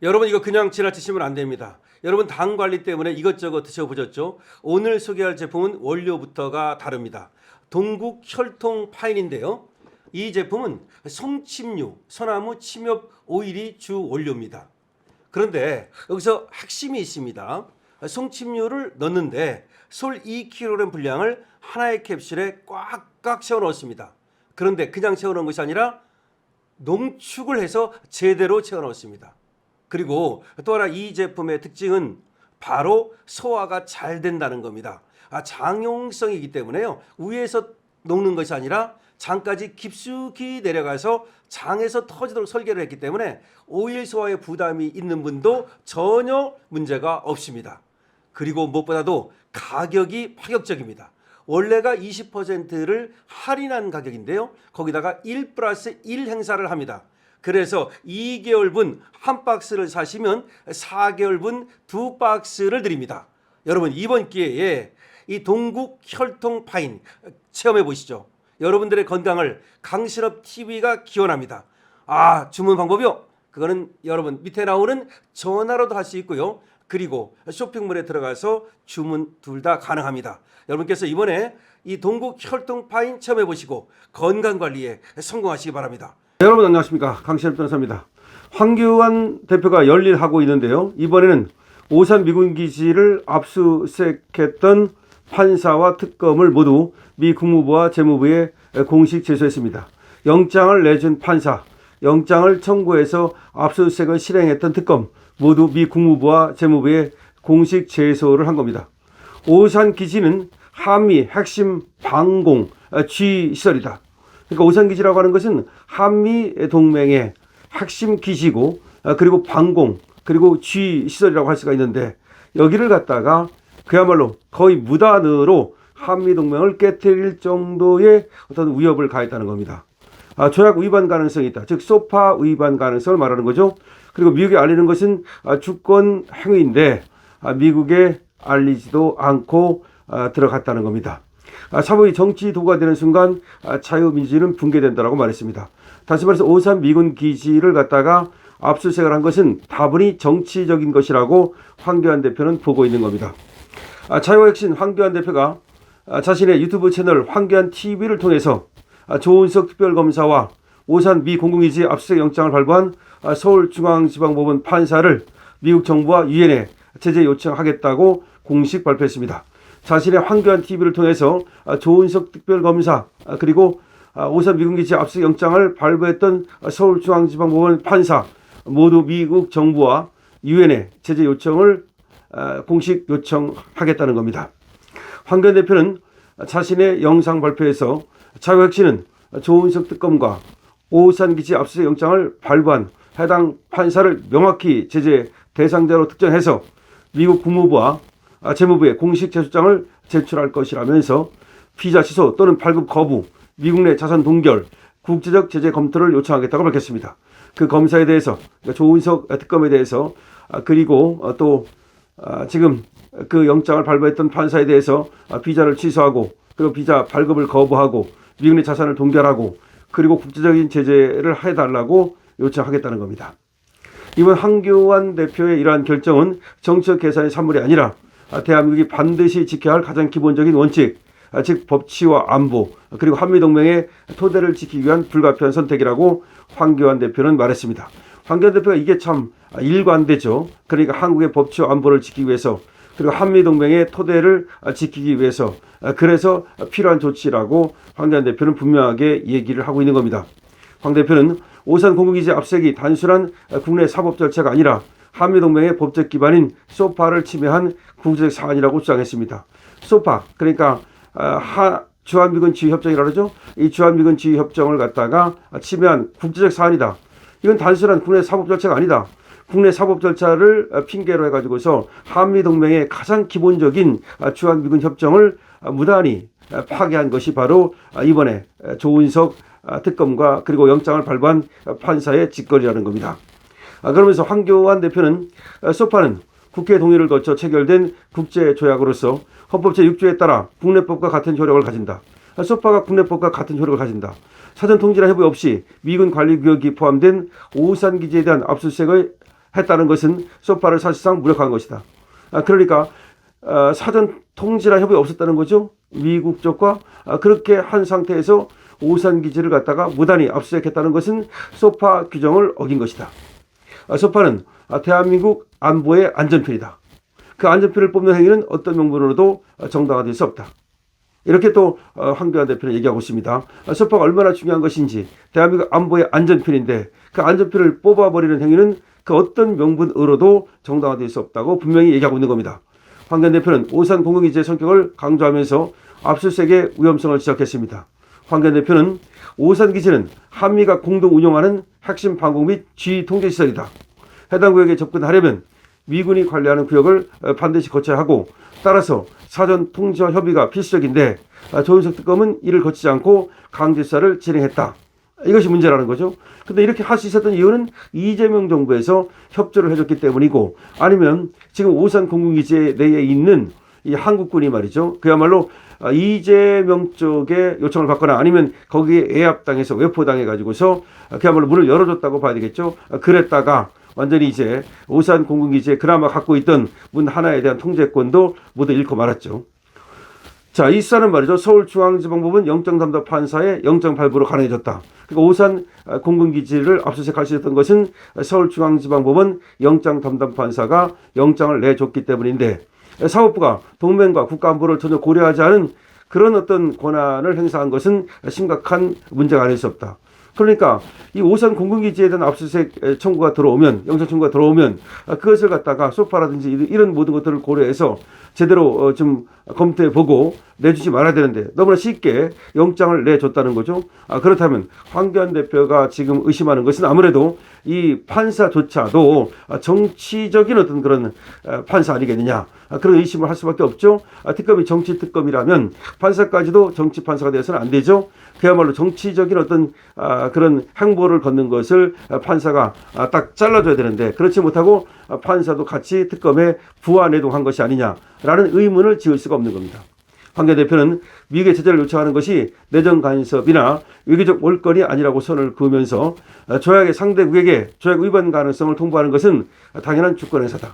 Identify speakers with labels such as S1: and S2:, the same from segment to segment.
S1: 여러분 이거 그냥 지나치시면 안 됩니다. 여러분 당 관리 때문에 이것저것 드셔보셨죠? 오늘 소개할 제품은 원료부터가 다릅니다. 동국 혈통 파인인데요. 이 제품은 송침류, 소나무 침엽 오일이 주 원료입니다. 그런데 여기서 핵심이 있습니다. 송침류를 넣는데 솔 2kg 분량을 하나의 캡슐에 꽉꽉 채워 넣었습니다. 그런데 그냥 채워 넣은 것이 아니라 농축을 해서 제대로 채워 넣었습니다. 그리고 또 하나 이 제품의 특징은 바로 소화가 잘 된다는 겁니다. 장용성이기 때문에요. 위에서 녹는 것이 아니라 장까지 깊숙이 내려가서 장에서 터지도록 설계를 했기 때문에 오일 소화에 부담이 있는 분도 전혀 문제가 없습니다. 그리고 무엇보다도 가격이 파격적입니다. 원래가 20%를 할인한 가격인데요. 거기다가 1 플러스 1 행사를 합니다. 그래서 2개월분 한 박스를 사시면 4개월분 2박스를 드립니다. 여러분 이번 기회에 이 동국 혈통 파인 체험해 보시죠. 여러분들의 건강을 강신업 TV가 기원합니다. 주문 방법이요. 그거는 여러분 밑에 나오는 전화로도 할 수 있고요. 그리고 쇼핑몰에 들어가서 주문 둘 다 가능합니다. 여러분께서 이번에 이 동국 혈통 파인 체험해 보시고 건강관리에 성공하시기 바랍니다. 여러분 안녕하십니까, 강신업 변호사입니다. 황교안 대표가 열일하고 있는데요. 이번에는 오산 미군 기지를 압수수색했던 판사와 특검을 모두 미 국무부와 재무부에 공식 제소했습니다. 영장을 내준 판사, 영장을 청구해서 압수수색을 실행했던 특검 모두 미 국무부와 재무부에 공식 제소를 한 겁니다. 오산 기지는 한미 핵심 방공 G시설이다. 그러니까 오산 기지라고 하는 것은 한미 동맹의 핵심 기지고, 그리고 방공, 그리고 G시설이라고 할 수가 있는데, 여기를 갖다가 그야말로 거의 무단으로 한미 동맹을 깨뜨릴 정도의 어떤 위협을 가했다는 겁니다. 조약 위반 가능성이 있다. 즉 소파 위반 가능성을 말하는 거죠. 그리고 미국에 알리는 것은 주권 행위인데 미국에 알리지도 않고 들어갔다는 겁니다. 사법이 정치 도구가 되는 순간 자유민주주의는 붕괴된다라고 말했습니다. 다시 말해서 오산 미군 기지를 갖다가 압수수색을 한 것은 다분히 정치적인 것이라고 황교안 대표는 보고 있는 겁니다. 자유와 혁신 황교안 대표가 자신의 유튜브 채널 황교안 TV를 통해서 조은석 특별검사와 오산 미 공군기지 압수수색 영장을 발부한 서울중앙지방법원 판사를 미국 정부와 유엔에 제재 요청하겠다고 공식 발표했습니다. 자신의 황교안 TV를 통해서 조은석 특별검사 그리고 오산 미군기지 압수수색 영장을 발부했던 서울중앙지방법원 판사 모두 미국 정부와 유엔에 제재 요청을 공식 요청하겠다는 겁니다. 황교안 대표는 자신의 영상 발표에서 자유혁신은 조은석 특검과 오산기지 압수수색 영장을 발부한 해당 판사를 명확히 제재 대상자로 특정해서 미국 국무부와 재무부에 공식 제소장을 제출할 것이라면서 비자 취소 또는 발급 거부, 미국 내 자산 동결, 국제적 제재 검토를 요청하겠다고 밝혔습니다. 그 검사에 대해서, 조은석 특검에 대해서, 그리고 또 지금 그 영장을 발부했던 판사에 대해서 비자를 취소하고, 그리고 비자 발급을 거부하고, 미국 내 자산을 동결하고, 그리고 국제적인 제재를 해달라고 요청하겠다는 겁니다. 이번 황교안 대표의 이러한 결정은 정치적 계산의 산물이 아니라 대한민국이 반드시 지켜야 할 가장 기본적인 원칙, 즉 법치와 안보, 그리고 한미동맹의 토대를 지키기 위한 불가피한 선택이라고 황교안 대표는 말했습니다. 황교안 대표가 이게 참 일관되죠. 그러니까 한국의 법치와 안보를 지키기 위해서, 그리고 한미동맹의 토대를 지키기 위해서, 그래서 필요한 조치라고 황교안 대표는 분명하게 얘기를 하고 있는 겁니다. 황 대표는 오산 공군기지 압수수색이 단순한 국내 사법 절차가 아니라 한미동맹의 법적 기반인 소파를 침해한 국제적 사안이라고 주장했습니다. 소파, 그러니까 주한미군 지휘협정이라고 하죠. 이 주한미군 지휘협정을 갖다가 침해한 국제적 사안이다. 이건 단순한 국내 사법 절차가 아니다. 국내 사법 절차를 핑계로 해가지고서 한미동맹의 가장 기본적인 주한미군 협정을 무단히 파괴한 것이 바로 이번에 조은석 특검과 그리고 영장을 발부한 판사의 짓거리라는 겁니다. 그러면서 황교안 대표는 소파는 국회 동의를 거쳐 체결된 국제조약으로서 헌법 제6조에 따라 국내법과 같은 효력을 가진다. 소파가 국내법과 같은 효력을 가진다. 사전 통지나 협의 없이 미군 관리구역이 포함된 오산기지에 대한 압수수색의 했다는 것은 소파를 사실상 무력화한 것이다. 그러니까 사전 통지나 협의가 없었다는 거죠. 미국 쪽과 그렇게 한 상태에서 오산 기지를 갖다가 무단히 압수수색했다는 것은 소파 규정을 어긴 것이다. 소파는 대한민국 안보의 안전편이다. 그 안전편을 뽑는 행위는 어떤 명분으로도 정당화될 수 없다. 이렇게 또 황교안 대표는 얘기하고 있습니다. 소파가 얼마나 중요한 것인지, 대한민국 안보의 안전편인데 그 안전편을 뽑아버리는 행위는 그 어떤 명분으로도 정당화될 수 없다고 분명히 얘기하고 있는 겁니다. 황교안 대표는 오산 공공기지의 성격을 강조하면서 압수수색의 위험성을 지적했습니다. 황교안 대표는 오산 기지는 한미가 공동 운영하는 핵심 방공 및 지휘 통제 시설이다. 해당 구역에 접근하려면 미군이 관리하는 구역을 반드시 거쳐야 하고, 따라서 사전 통지와 협의가 필수적인데 조윤석 특검은 이를 거치지 않고 강제 수사를 진행했다. 이것이 문제라는 거죠. 근데 이렇게 할 수 있었던 이유는 이재명 정부에서 협조를 해줬기 때문이고, 아니면 지금 오산 공군기지 내에 있는 이 한국군이 말이죠. 그야말로 이재명 쪽에 요청을 받거나 아니면 거기에 애압당해서 외포당해 가지고서 그야말로 문을 열어줬다고 봐야 되겠죠. 그랬다가 완전히 이제 오산 공군기지에 그나마 갖고 있던 문 하나에 대한 통제권도 모두 잃고 말았죠. 자, 이 수사는 말이죠. 서울중앙지방법원 영장담당 판사의 영장 발부로 가능해졌다. 그러니까 오산 공군기지를 압수수색할 수 있었던 것은 서울중앙지방법원 영장담당 판사가 영장을 내줬기 때문인데, 사법부가 동맹과 국가안보를 전혀 고려하지 않은 그런 어떤 권한을 행사한 것은 심각한 문제가 아닐 수 없다. 그러니까 이 오산 공군기지에 대한 압수수색 청구가 들어오면, 영장 청구가 들어오면 그것을 갖다가 소파라든지 이런 모든 것들을 고려해서 제대로 좀 검토해보고 내주지 말아야 되는데 너무나 쉽게 영장을 내줬다는 거죠. 그렇다면 황교안 대표가 지금 의심하는 것은 아무래도 이 판사조차도 정치적인 어떤 그런 판사 아니겠느냐, 그런 의심을 할 수밖에 없죠. 특검이 정치 특검이라면 판사까지도 정치 판사가 되어서는 안 되죠. 그야말로 정치적인 어떤 그런 행보를 걷는 것을 판사가 딱 잘라줘야 되는데, 그렇지 못하고 판사도 같이 특검에 부하내동한 것이 아니냐라는 의문을 지을 수가 없는 겁니다. 황교안 대표는 미국의 제재를 요청하는 것이 내정 간섭이나 외교적 올건이 아니라고 선을 그으면서 조약의 상대국에게 조약 위반 가능성을 통보하는 것은 당연한 주권 행사다.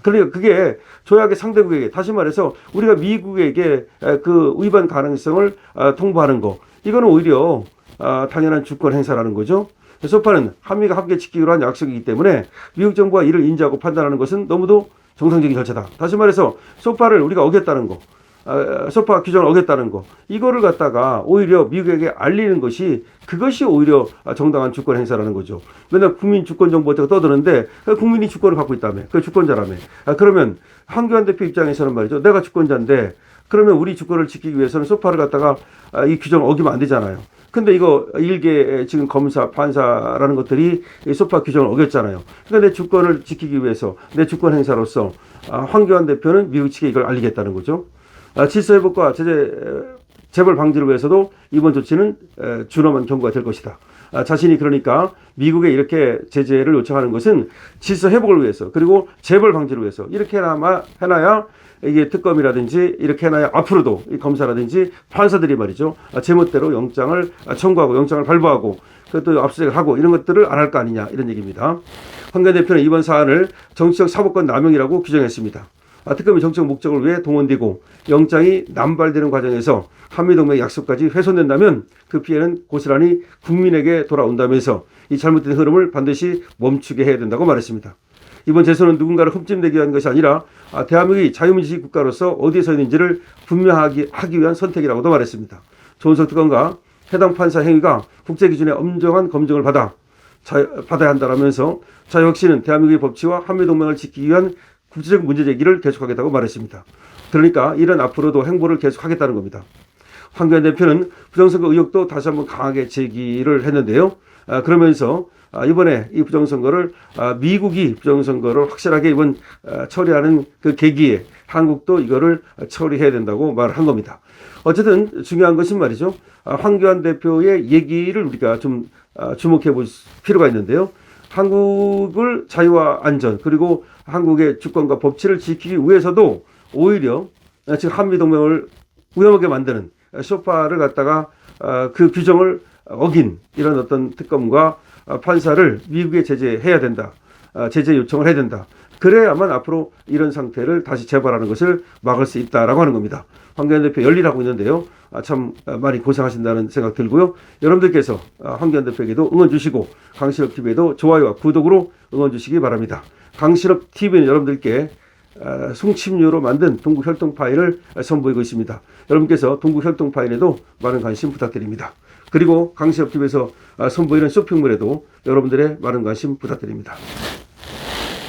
S1: 그러니까 그게 조약의 상대국에게, 다시 말해서 우리가 미국에게 그 위반 가능성을 통보하는 거, 이거는 오히려 당연한 주권 행사라는 거죠. 소파는 한미가 함께 지키기로 한 약속이기 때문에 미국 정부가 이를 인지하고 판단하는 것은 너무도 정상적인 절차다. 다시 말해서 소파를 우리가 어겼다는 거, 소파 규정을 어겼다는 거, 이거를 갖다가 오히려 미국에게 알리는 것이, 그것이 오히려 정당한 주권 행사라는 거죠. 맨날 국민 주권 정부 어쩌고 떠드는데 국민이 주권을 갖고 있다며, 그 주권자라며. 그러면 황교안 대표 입장에서는 말이죠, 내가 주권자인데 그러면 우리 주권을 지키기 위해서는 소파를 갖다가 이 규정을 어기면 안 되잖아요. 근데 이거 일개 지금 검사, 판사라는 것들이 소파 규정을 어겼잖아요. 그러니까 내 주권을 지키기 위해서, 내 주권 행사로서 황교안 대표는 미국 측에 이걸 알리겠다는 거죠. 질서 회복과 재벌 방지를 위해서도 이번 조치는 준엄한 경고가 될 것이다. 자신이 그러니까 미국에 이렇게 제재를 요청하는 것은 질서 회복을 위해서, 그리고 재벌 방지를 위해서 이렇게 해놔야 이게 특검이라든지 이렇게 해놔야 앞으로도 이 검사라든지 판사들이 말이죠, 제멋대로 영장을 청구하고 영장을 발부하고 그것도 압수수색을 하고 이런 것들을 안 할 거 아니냐, 이런 얘기입니다. 황교안 대표는 이번 사안을 정치적 사법권 남용이라고 규정했습니다. 특검이 정치적 목적을 위해 동원되고 영장이 남발되는 과정에서 한미동맹 약속까지 훼손된다면 그 피해는 고스란히 국민에게 돌아온다면서 이 잘못된 흐름을 반드시 멈추게 해야 된다고 말했습니다. 이번 재소는 누군가를 흠집내기 위한 것이 아니라 대한민국이 자유민주주의 국가로서 어디에 서 있는지를 분명하게 하기 위한 선택이라고도 말했습니다. 조은석 특검과 해당 판사 행위가 국제기준의 엄정한 검증을 받아야 한다라면서 자유혁신은 대한민국의 법치와 한미동맹을 지키기 위한 국제적 문제 제기를 계속하겠다고 말했습니다. 그러니까 이런 앞으로도 행보를 계속하겠다는 겁니다. 황교안 대표는 부정선거 의혹도 다시 한번 강하게 제기를 했는데요. 그러면서 이번에 이 부정선거를 미국이 부정선거를 확실하게 이번 처리하는 그 계기에 한국도 이거를 처리해야 된다고 말을 한 겁니다. 어쨌든 중요한 것은 말이죠, 황교안 대표의 얘기를 우리가 좀 주목해 볼 필요가 있는데요. 한국을 자유와 안전, 그리고 한국의 주권과 법치를 지키기 위해서도 오히려 지금 한미동맹을 위험하게 만드는 소파를 갖다가 그 규정을 어긴 이런 어떤 특검과 판사를 미국에 제재해야 된다. 제재 요청을 해야 된다. 그래야만 앞으로 이런 상태를 다시 재발하는 것을 막을 수 있다라고 하는 겁니다. 황교안 대표 열일하고 있는데요. 참 많이 고생하신다는 생각 들고요. 여러분들께서 황교안 대표에게도 응원 주시고 강실업 TV에도 좋아요와 구독으로 응원 주시기 바랍니다. 강실업 TV는 여러분들께 송침류로 만든 동국 혈통 파일을 선보이고 있습니다. 여러분께서 동국 혈통 파일에도 많은 관심 부탁드립니다. 그리고 강실업 TV에서 선보이는 쇼핑몰에도 여러분들의 많은 관심 부탁드립니다.